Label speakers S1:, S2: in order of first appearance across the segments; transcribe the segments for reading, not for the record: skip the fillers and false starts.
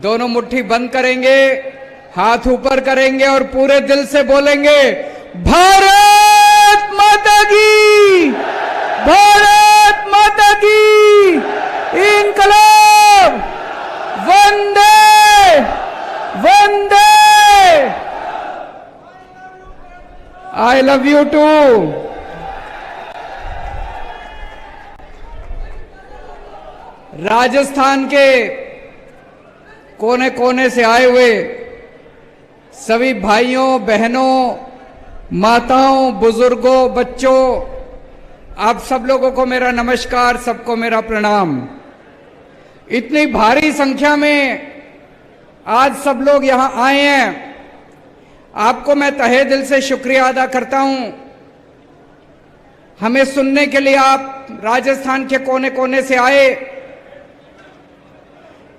S1: दोनों मुट्ठी बंद करेंगे, हाथ ऊपर करेंगे और पूरे दिल से बोलेंगे, भारत माता की, भारत माता की, इंकलाब, वंदे वंदे। I love you too. Rajasthan के कोने कोने से आए हुए सभी भाइयों बहनों, माताओं, बुजुर्गों, बच्चों, आप सब लोगों को मेरा नमस्कार, सबको मेरा प्रणाम। इतनी भारी संख्या में आज सब लोग यहां आए हैं, आपको मैं तहे दिल से शुक्रिया अदा करता हूं। हमें सुनने के लिए आप राजस्थान के कोने कोने से आए।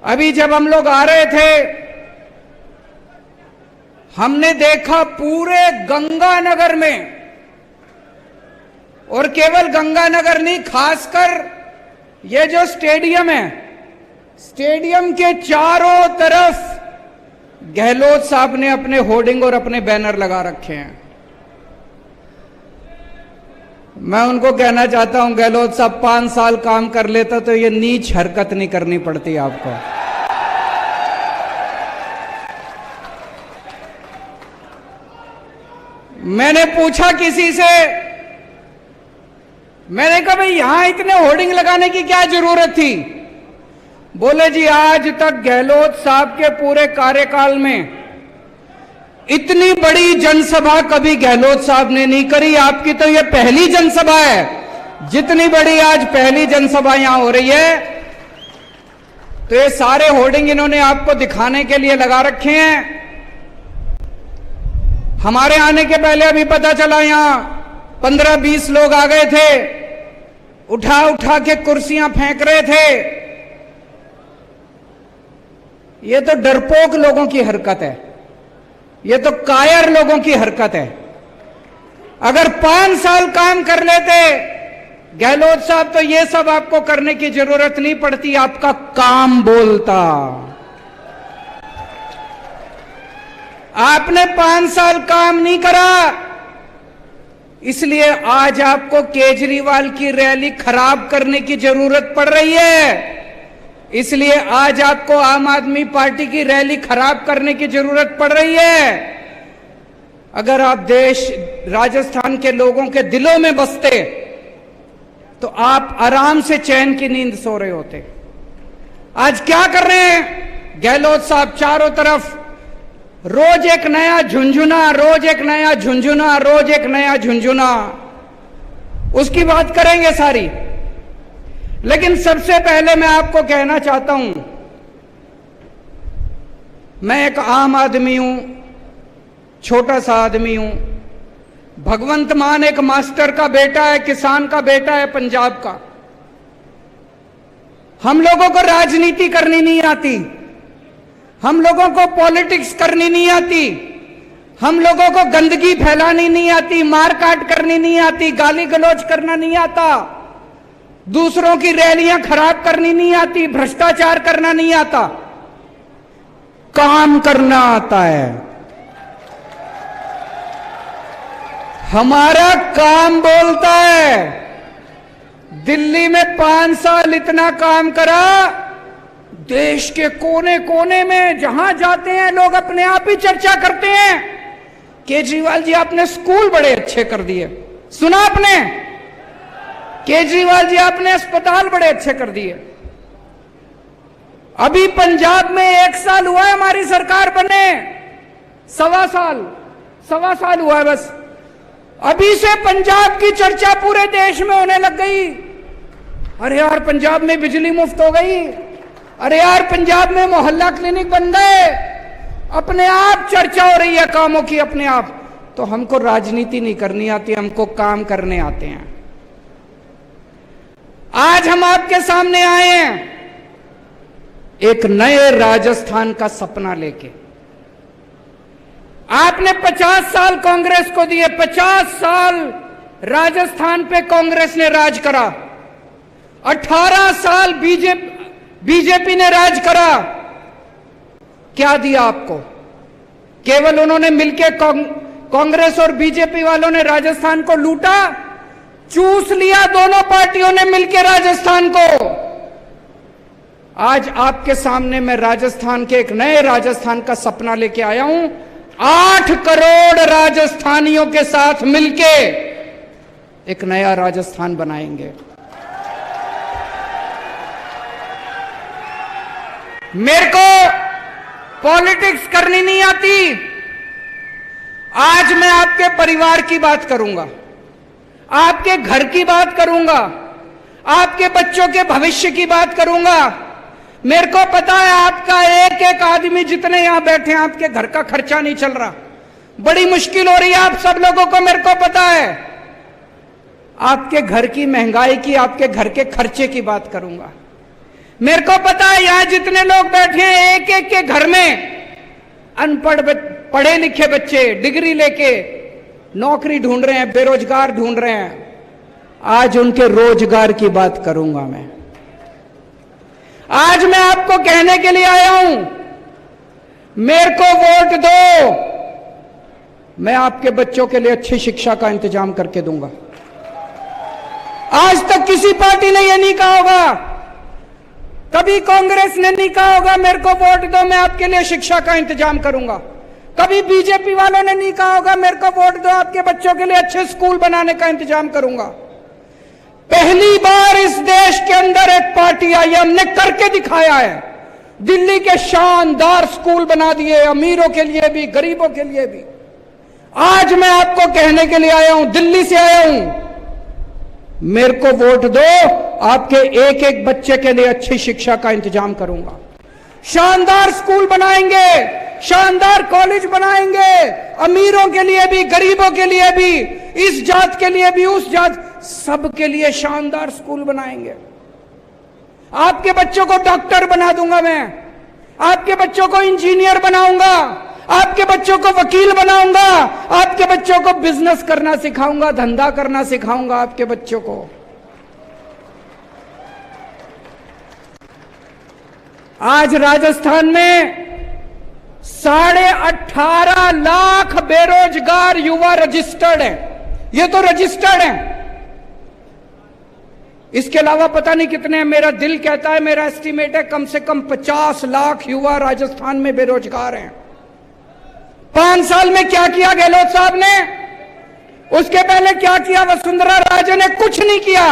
S1: अभी जब हम लोग आ रहे थे, हमने देखा पूरे गंगानगर में, और केवल गंगानगर नहीं, खासकर ये जो स्टेडियम है, स्टेडियम के चारों तरफ गहलोत साहब ने अपने होर्डिंग और अपने बैनर लगा रखे हैं। मैं उनको कहना चाहता हूं, गहलोत साहब 5 साल काम कर लेता तो ये नीच हरकत नहीं करनी पड़ती आपको। मैंने पूछा किसी से, मैंने कहा भाई यहां इतने होर्डिंग लगाने की क्या जरूरत थी? बोले जी आज तक गहलोत साहब के पूरे कार्यकाल में इतनी बड़ी जनसभा कभी गहलोत साहब ने नहीं करी। आपकी तो ये पहली जनसभा है। जितनी बड़ी आज पहली जनसभा यहां हो रही है, तो ये सारे होर्डिंग इन्होंने आपको दिखाने के लिए लगा रखे हैं। हमारे आने के पहले अभी पता चला यहां 15-20 लोग आ गए थे, उठा उठा के कुर्सियां फेंक रहे थे। ये तो डरपोक लोगों की हरकत है, ये तो कायर लोगों की हरकत है। अगर 5 साल काम कर लेते गहलोत साहब, तो ये सब आपको करने की जरूरत नहीं पड़ती, आपका काम बोलता। आपने 5 साल काम नहीं करा, इसलिए आज आपको केजरीवाल की रैली खराब करने की जरूरत पड़ रही है। इसलिए आज आपको आम आदमी पार्टी की रैली खराब करने की जरूरत पड़ रही है। अगर आप राजस्थान के लोगों के दिलों में बसते, तो आप आराम से चैन की नींद सो रहे होते। आज क्या कर रहे हैं गहलोत साहब? चारों तरफ रोज एक नया झुंझुना, रोज एक नया झुंझुना, रोज एक नया झुंझुना। उसकी बात करेंगे सारी, लेकिन सबसे पहले मैं आपको कहना चाहता हूं, मैं एक आम आदमी हूं, छोटा सा आदमी हूं। भगवंत मान एक मास्टर का बेटा है, किसान का बेटा है, पंजाब का। हम लोगों को राजनीति करनी नहीं आती, हम लोगों को पॉलिटिक्स करनी नहीं आती, हम लोगों को गंदगी फैलानी नहीं आती, मारकाट करनी नहीं आती, गाली गलौज करना नहीं आता, दूसरों की रैलियां खराब करनी नहीं आती, भ्रष्टाचार करना नहीं आता, काम करना आता है। हमारा काम बोलता है। दिल्ली में 5 साल इतना काम करा, देश के कोने कोने में जहां जाते हैं लोग अपने आप ही चर्चा करते हैं, केजरीवाल जी आपने स्कूल बड़े अच्छे कर दिए। सुना आपने? केजरीवाल जी आपने अस्पताल बड़े अच्छे कर दिए। अभी पंजाब में 1 साल हुआ है हमारी सरकार बने, 1.25 साल हुआ है बस। अभी से पंजाब की चर्चा पूरे देश में होने लग गई। अरे यार पंजाब में बिजली मुफ्त हो गई, अरे यार पंजाब में मोहल्ला क्लिनिक बन गए। अपने आप चर्चा हो रही है कामों की, अपने आप। तो हमको राजनीति नहीं करनी आती, हमको काम करने आते हैं। आज हम आपके सामने आए हैं एक नए राजस्थान का सपना लेके। आपने 50 साल कांग्रेस को दिए, 50 साल राजस्थान पे कांग्रेस ने राज करा, 18 साल बीजेपी ने राज करा। क्या दिया आपको? केवल उन्होंने मिलकर कांग्रेस और बीजेपी वालों ने राजस्थान को लूटा, चूस लिया दोनों पार्टियों ने मिलकर राजस्थान को। आज आपके सामने मैं राजस्थान के एक नए राजस्थान का सपना लेके आया हूं। 8 करोड़ राजस्थानियों के साथ मिलके एक नया राजस्थान बनाएंगे। मेरे को पॉलिटिक्स करनी नहीं आती। आज मैं आपके परिवार की बात करूंगा, आपके घर की बात करूंगा, आपके बच्चों के भविष्य की बात करूंगा। मेरे को पता है आपका एक एक आदमी जितने यहां बैठे हैं, आपके घर का खर्चा नहीं चल रहा, बड़ी मुश्किल हो रही है आप सब लोगों को, मेरे को पता है। आपके घर की महंगाई की, आपके घर के खर्चे की बात करूंगा। मेरे को पता है यहां जितने लोग बैठे हैं, एक एक के घर में अनपढ़ पढ़े लिखे बच्चे डिग्री लेके नौकरी ढूंढ रहे हैं, बेरोजगार ढूंढ रहे हैं। आज उनके रोजगार की बात करूंगा मैं। आज मैं आपको कहने के लिए आया हूं, मेरे को वोट दो, मैं आपके बच्चों के लिए अच्छी शिक्षा का इंतजाम करके दूंगा। आज तक किसी पार्टी ने यह नहीं कहा होगा, कभी कांग्रेस ने नहीं कहा होगा मेरे को वोट दो, मैं आपके लिए शिक्षा का इंतजाम करूंगा। कभी बीजेपी वालों ने नहीं कहा होगा मेरे को वोट दो, आपके बच्चों के लिए अच्छे स्कूल बनाने का इंतजाम करूंगा। पहली बार इस देश के अंदर एक पार्टी आई, हमने करके दिखाया है। दिल्ली के शानदार स्कूल बना दिए, अमीरों के लिए भी गरीबों के लिए भी। आज मैं आपको कहने के लिए आया हूं, दिल्ली से आया हूं, मेरे को वोट दो, आपके एक एक बच्चे के लिए अच्छी शिक्षा का इंतजाम करूंगा। शानदार स्कूल बनाएंगे, शानदार कॉलेज बनाएंगे, अमीरों के लिए भी गरीबों के लिए भी, इस जात के लिए भी उस जात, सबके लिए शानदार स्कूल बनाएंगे। आपके बच्चों को डॉक्टर बना दूंगा मैं, आपके बच्चों को इंजीनियर बनाऊंगा, आपके बच्चों को वकील बनाऊंगा, आपके बच्चों को बिजनेस करना सिखाऊंगा, धंधा करना सिखाऊंगा आपके बच्चों को। आज राजस्थान में 18.5 लाख बेरोजगार युवा रजिस्टर्ड हैं। ये तो रजिस्टर्ड हैं, इसके अलावा पता नहीं कितने हैं। मेरा दिल कहता है, मेरा एस्टीमेट है, कम से कम 50 लाख युवा राजस्थान में बेरोजगार हैं। 5 साल में क्या किया गहलोत साहब ने, उसके पहले क्या किया वसुंधरा राजे ने? कुछ नहीं किया।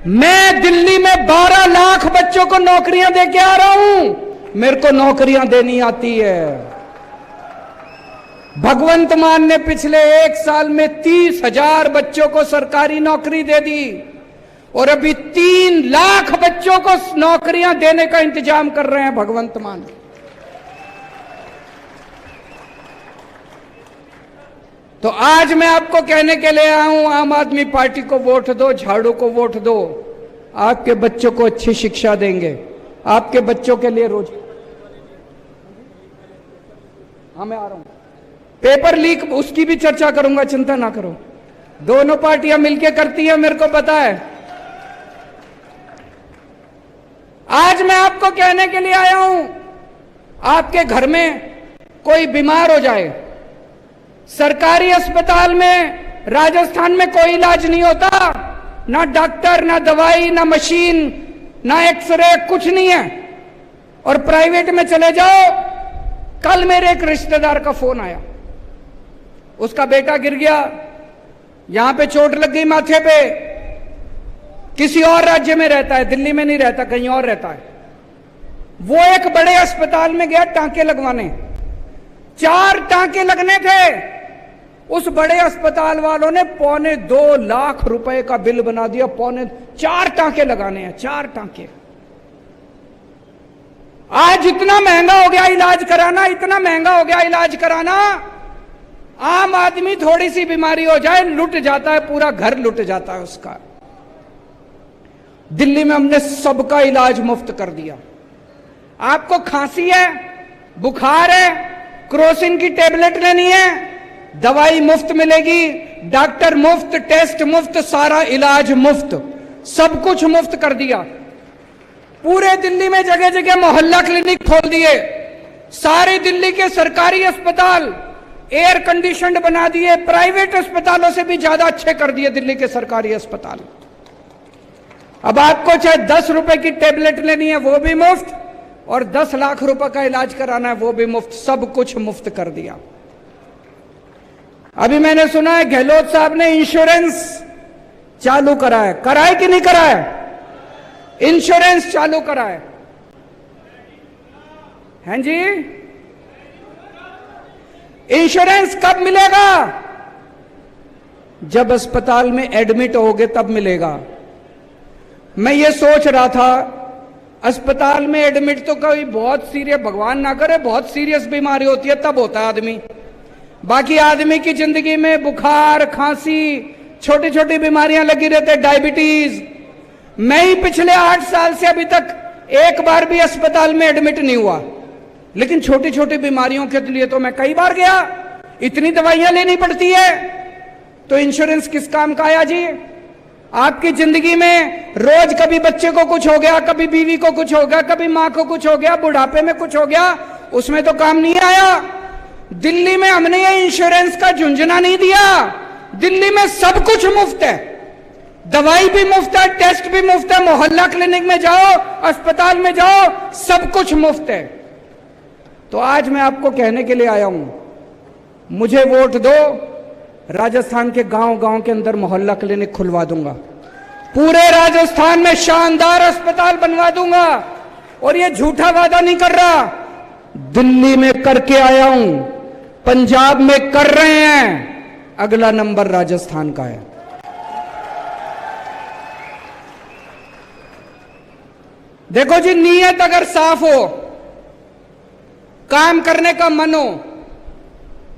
S1: मैं दिल्ली में 12 लाख बच्चों को नौकरियां देके आ रहा हूं, मेरे को नौकरियां देनी आती है। भगवंत मान ने पिछले 1 साल में 30,000 बच्चों को सरकारी नौकरी दे दी और अभी 3 लाख बच्चों को नौकरियां देने का इंतजाम कर रहे हैं भगवंत मान। तो आज मैं आपको कहने के लिए आया हूं, आम आदमी पार्टी को वोट दो, झाड़ू को वोट दो, आपके बच्चों को अच्छी शिक्षा देंगे, आपके बच्चों के लिए रोज। हाँ मैं आ रहा हूं, पेपर लीक उसकी भी चर्चा करूंगा, चिंता ना करो। दोनों पार्टियां मिलकर करती हैं, मेरे को पता है। आज मैं आपको कहने के लिए आया हूं, आपके घर में कोई बीमार हो जाए, सरकारी अस्पताल में राजस्थान में कोई इलाज नहीं होता, ना डॉक्टर, ना दवाई, ना मशीन, ना एक्सरे, कुछ नहीं है। और प्राइवेट में चले जाओ, कल मेरे एक रिश्तेदार का फोन आया, उसका बेटा गिर गया, यहां पे चोट लग गई माथे पे, किसी और राज्य में रहता है, दिल्ली में नहीं रहता, कहीं और रहता है। वो एक बड़े अस्पताल में गया टांके लगवाने, 4 टांके लगने थे। उस बड़े अस्पताल वालों ने 2.25 लाख रुपए का बिल बना दिया, 4 टांके लगाने हैं, 4 टांके। आज इतना महंगा हो गया इलाज कराना, इतना महंगा हो गया इलाज कराना। आम आदमी थोड़ी सी बीमारी हो जाए लुट जाता है, पूरा घर लुट जाता है उसका। दिल्ली में हमने सबका इलाज मुफ्त कर दिया। आपको खांसी है, बुखार है, क्रोसिन की टेबलेट लेनी है, दवाई मुफ्त मिलेगी, डॉक्टर मुफ्त, टेस्ट मुफ्त, सारा इलाज मुफ्त, सब कुछ मुफ्त कर दिया। पूरे दिल्ली में जगह जगह मोहल्ला क्लिनिक खोल दिए। सारे दिल्ली के सरकारी अस्पताल एयर कंडीशनड बना दिए, प्राइवेट अस्पतालों से भी ज्यादा अच्छे कर दिए दिल्ली के सरकारी अस्पताल। अब आपको चाहे 10 रुपए की टेबलेट लेनी है वो भी मुफ्त, और 10 लाख रुपए का इलाज कराना है वो भी मुफ्त, सब कुछ मुफ्त कर दिया। अभी मैंने सुना है गहलोत साहब ने इंश्योरेंस चालू करा है, कराए कि नहीं कराए? इंश्योरेंस चालू कराए हैं जी? इंश्योरेंस कब मिलेगा? जब अस्पताल में एडमिट होगे तब मिलेगा। मैं ये सोच रहा था, अस्पताल में एडमिट तो कोई बहुत सीरियस, भगवान ना करे बहुत सीरियस बीमारी होती है तब होता है आदमी, बाकी आदमी की जिंदगी में बुखार, खांसी, छोटी छोटी बीमारियां लगी रहती है, डायबिटीज। मैं ही पिछले 8 साल से अभी तक एक बार भी अस्पताल में एडमिट नहीं हुआ, लेकिन छोटी छोटी बीमारियों के लिए तो मैं कई बार गया। इतनी दवाइयां लेनी पड़ती है, तो इंश्योरेंस किस काम का आया जी? आपकी जिंदगी में रोज कभी बच्चे को कुछ हो गया, कभी बीवी को कुछ हो गया, कभी मां को कुछ हो गया, बुढ़ापे में कुछ हो गया, उसमें तो काम नहीं आया। दिल्ली में हमने ये इंश्योरेंस का झुंझुना नहीं दिया। दिल्ली में सब कुछ मुफ्त है, दवाई भी मुफ्त है, टेस्ट भी मुफ्त है, मोहल्ला क्लिनिक में जाओ, अस्पताल में जाओ, सब कुछ मुफ्त है। तो आज मैं आपको कहने के लिए आया हूं, मुझे वोट दो, राजस्थान के गांव गांव के अंदर मोहल्ला क्लिनिक खुलवा दूंगा, पूरे राजस्थान में शानदार अस्पताल बनवा दूंगा। और ये झूठा वादा नहीं कर रहा, दिल्ली में करके आया हूं, पंजाब में कर रहे हैं, अगला नंबर राजस्थान का है। देखो जी, नीयत अगर साफ हो, काम करने का मन हो,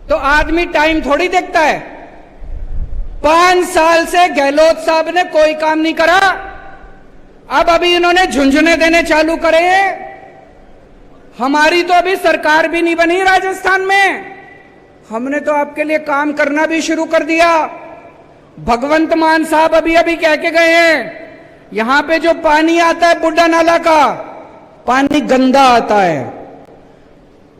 S1: तो आदमी टाइम थोड़ी देखता है। 5 साल से गहलोत साहब ने कोई काम नहीं करा, अब अभी इन्होंने झुंझुने देने चालू करे हैं। हमारी तो अभी सरकार भी नहीं बनी राजस्थान में, हमने तो आपके लिए काम करना भी शुरू कर दिया। भगवंत मान साहब अभी अभी कह के गए हैं, यहां पे जो पानी आता है बुड्ढा नाला का, पानी गंदा आता है।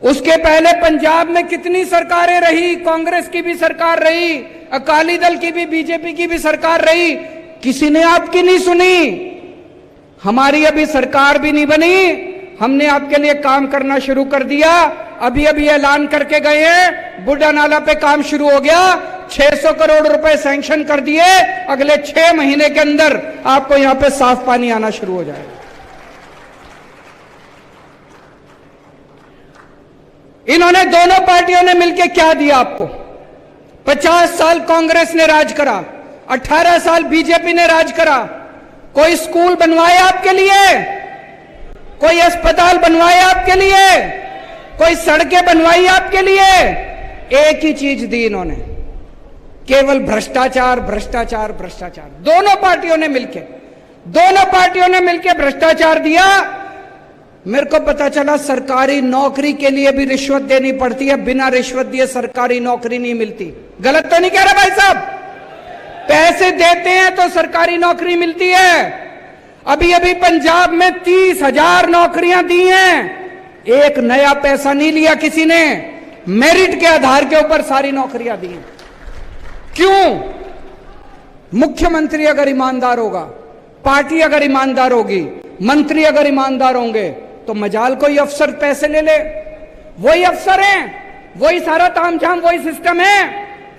S1: उसके पहले पंजाब में कितनी सरकारें रही, कांग्रेस की भी सरकार रही, अकाली दल की भी, बीजेपी की भी सरकार रही, किसी ने आपकी नहीं सुनी। हमारी अभी सरकार भी नहीं बनी, हमने आपके लिए काम करना शुरू कर दिया। अभी अभी ऐलान करके गए हैं, बुड्ढा नाला पे काम शुरू हो गया, 600 करोड़ रुपए सैंक्शन कर दिए, अगले 6 महीने के अंदर आपको यहां पे साफ पानी आना शुरू हो जाएगा। इन्होंने दोनों पार्टियों ने मिलकर क्या दिया आपको? 50 साल कांग्रेस ने राज करा, 18 साल बीजेपी ने राज करा। कोई स्कूल बनवाए आपके लिए? कोई अस्पताल बनवाए आपके लिए? कोई सड़कें बनवाई आपके लिए? एक ही चीज दी इन्होंने, केवल भ्रष्टाचार, भ्रष्टाचार, भ्रष्टाचार। दोनों पार्टियों ने मिलकर भ्रष्टाचार दिया। मेरे को पता चला सरकारी नौकरी के लिए भी रिश्वत देनी पड़ती है, बिना रिश्वत दिए सरकारी नौकरी नहीं मिलती। गलत तो नहीं कह रहा भाई साहब? पैसे देते हैं तो सरकारी नौकरी मिलती है। अभी अभी पंजाब में 30,000 नौकरियां दी हैं, एक नया पैसा नहीं लिया किसी ने, मेरिट के आधार के ऊपर सारी नौकरियां दी हैं। क्यों? मुख्यमंत्री अगर ईमानदार होगा, पार्टी अगर ईमानदार होगी, मंत्री अगर ईमानदार होंगे, तो मजाल कोई अफसर पैसे ले ले। वही अफसर हैं, वही सारा तामझाम, वही सिस्टम है।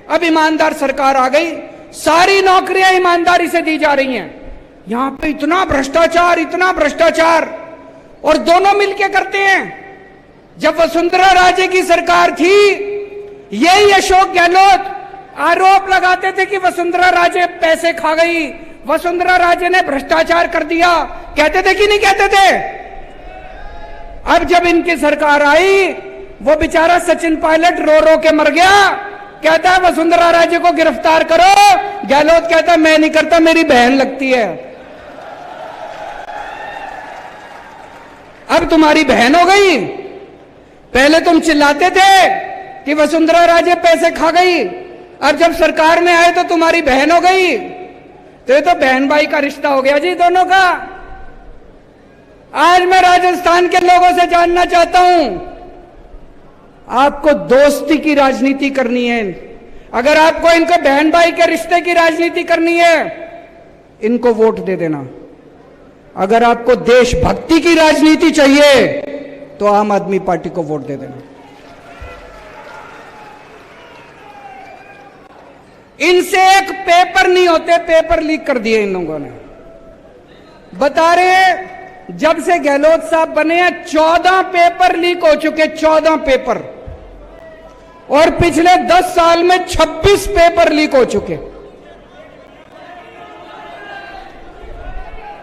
S1: अब ईमानदार सरकार आ गई, सारी नौकरियां ईमानदारी से दी जा रही हैं। यहां पे इतना भ्रष्टाचार, इतना भ्रष्टाचार, और दोनों मिलके करते हैं। जब वसुंधरा राजे की सरकार थी, यही अशोक गहलोत आरोप लगाते थे कि वसुंधरा राजे पैसे खा गई, वसुंधरा राजे ने भ्रष्टाचार कर दिया, कहते थे कि नहीं कहते थे? अब जब इनकी सरकार आई, वो बेचारा सचिन पायलट रो रो के मर गया, कहता है वसुंधरा राजे को गिरफ्तार करो। गहलोत कहता है मैं नहीं करता, मेरी बहन लगती है। अब तुम्हारी बहन हो गई। पहले तुम चिल्लाते थे कि वसुंधरा राजे पैसे खा गई, अब जब सरकार में आए तो तुम्हारी बहन हो गई। तो ये तो बहन भाई का रिश्ता हो गया जी दोनों का। आज मैं राजस्थान के लोगों से जानना चाहता हूं, आपको दोस्ती की राजनीति करनी है, अगर आपको इनके बहन भाई के रिश्ते की राजनीति करनी है, इनको वोट दे देना। अगर आपको देशभक्ति की राजनीति चाहिए तो आम आदमी पार्टी को वोट दे देना। इनसे एक पेपर नहीं होते, पेपर लीक कर दिए इन लोगों ने। बता रहे जब से गहलोत साहब बने हैं 14 पेपर लीक हो चुके, 14 पेपर, और पिछले 10 साल में 26 पेपर लीक हो चुके।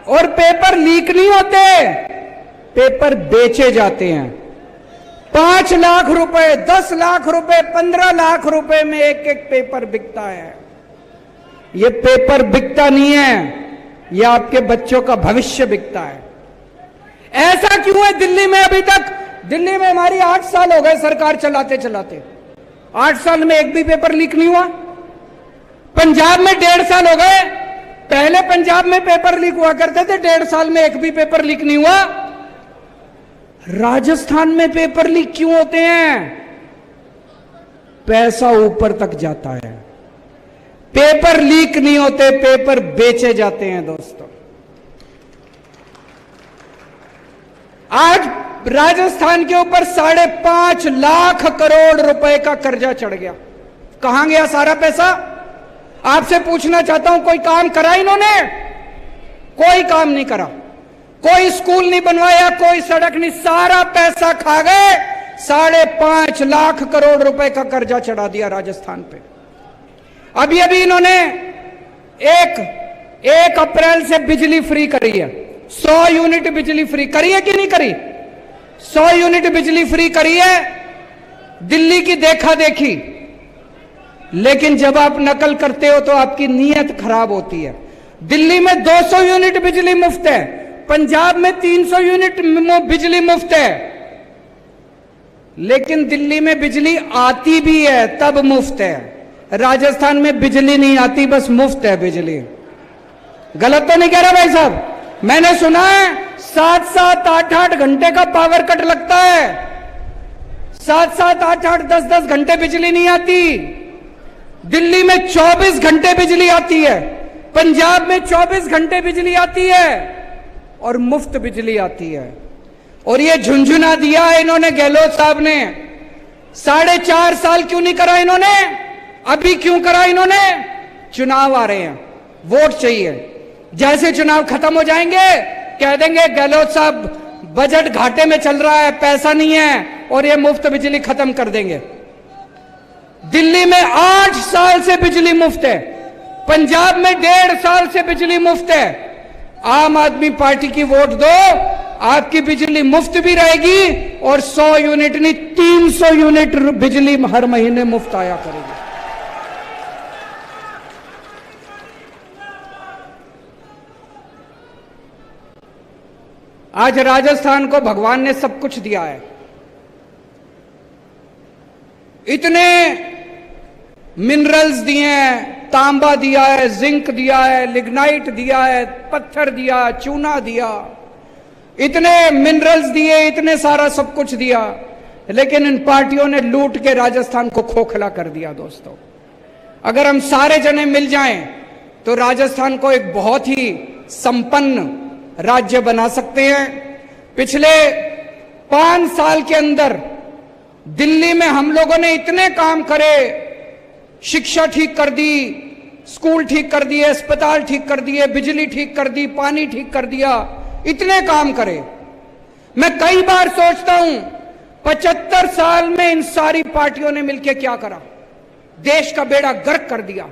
S1: और पेपर लीक नहीं होते, पेपर बेचे जाते हैं। 5 लाख रुपए, 10 लाख रुपए, 15 लाख रुपए में एक एक पेपर बिकता है। ये पेपर बिकता नहीं है, ये आपके बच्चों का भविष्य बिकता है। ऐसा क्यों है दिल्ली में अभी तक? दिल्ली में हमारी 8 साल हो गए सरकार चलाते चलाते, 8 साल में एक भी पेपर लीक नहीं हुआ। पंजाब में 1.5 साल हो गए, पहले पंजाब में पेपर लीक हुआ करते थे, 1.5 साल में एक भी पेपर लीक नहीं हुआ। राजस्थान में पेपर लीक क्यों होते हैं? पैसा ऊपर तक जाता है। पेपर लीक नहीं होते, पेपर बेचे जाते हैं दोस्तों। आज राजस्थान के ऊपर 5.5 लाख करोड़ रुपए का कर्जा चढ़ गया। कहां गया सारा पैसा? आपसे पूछना चाहता हूं, कोई काम करा इन्होंने? कोई काम नहीं करा, कोई स्कूल नहीं बनवाया, कोई सड़क नहीं, सारा पैसा खा गए। 5.5 लाख करोड़ रुपए का कर्जा चढ़ा दिया राजस्थान पे। अभी अभी इन्होंने 1 अप्रैल से बिजली फ्री करी है, 100 यूनिट बिजली फ्री करी है कि नहीं करी? 100 यूनिट बिजली फ्री करी है, दिल्ली की देखा देखी। लेकिन जब आप नकल करते हो तो आपकी नीयत खराब होती है। दिल्ली में 200 यूनिट बिजली मुफ्त है, पंजाब में 300 यूनिट बिजली मुफ्त है। लेकिन दिल्ली में बिजली आती भी है तब मुफ्त है, राजस्थान में बिजली नहीं आती, बस मुफ्त है बिजली। गलत तो नहीं कह रहा भाई साहब? मैंने सुना है 7-7, 8-8 घंटे का पावर कट लगता है, 7-7, 8-8, 10-10 घंटे बिजली नहीं आती। दिल्ली में 24 घंटे बिजली आती है, पंजाब में 24 घंटे बिजली आती है और मुफ्त बिजली आती है। और ये झुंझुना दिया है इन्होंने, गहलोत साहब ने। 4.5 साल क्यों नहीं करा इन्होंने? अभी क्यों करा इन्होंने? चुनाव आ रहे हैं, वोट चाहिए। जैसे चुनाव खत्म हो जाएंगे कह देंगे गहलोत साहब बजट घाटे में चल रहा है, पैसा नहीं है, और ये मुफ्त बिजली खत्म कर देंगे। दिल्ली में 8 साल से बिजली मुफ्त है, पंजाब में 1.5 साल से बिजली मुफ्त है। आम आदमी पार्टी की वोट दो, आपकी बिजली मुफ्त भी रहेगी और 100 यूनिट नहीं 300 यूनिट बिजली हर महीने मुफ्त आया करेगी। आज राजस्थान को भगवान ने सब कुछ दिया है, इतने मिनरल्स दिए हैं, तांबा दिया है, जिंक दिया है, लिग्नाइट दिया है, पत्थर दिया, चूना दिया, इतने मिनरल्स दिए, इतने सारा सब कुछ दिया। लेकिन इन पार्टियों ने लूट के राजस्थान को खोखला कर दिया। दोस्तों, अगर हम सारे जने मिल जाएं तो राजस्थान को एक बहुत ही संपन्न राज्य बना सकते हैं। पिछले 5 साल के अंदर दिल्ली में हम लोगों ने इतने काम करे, शिक्षा ठीक कर दी, स्कूल ठीक कर दिए, अस्पताल ठीक कर दिए, बिजली ठीक कर दी, पानी ठीक कर दिया, इतने काम करे। मैं कई बार सोचता हूं 75 साल में इन सारी पार्टियों ने मिलकर क्या करा? देश का बेड़ा गर्क कर दिया।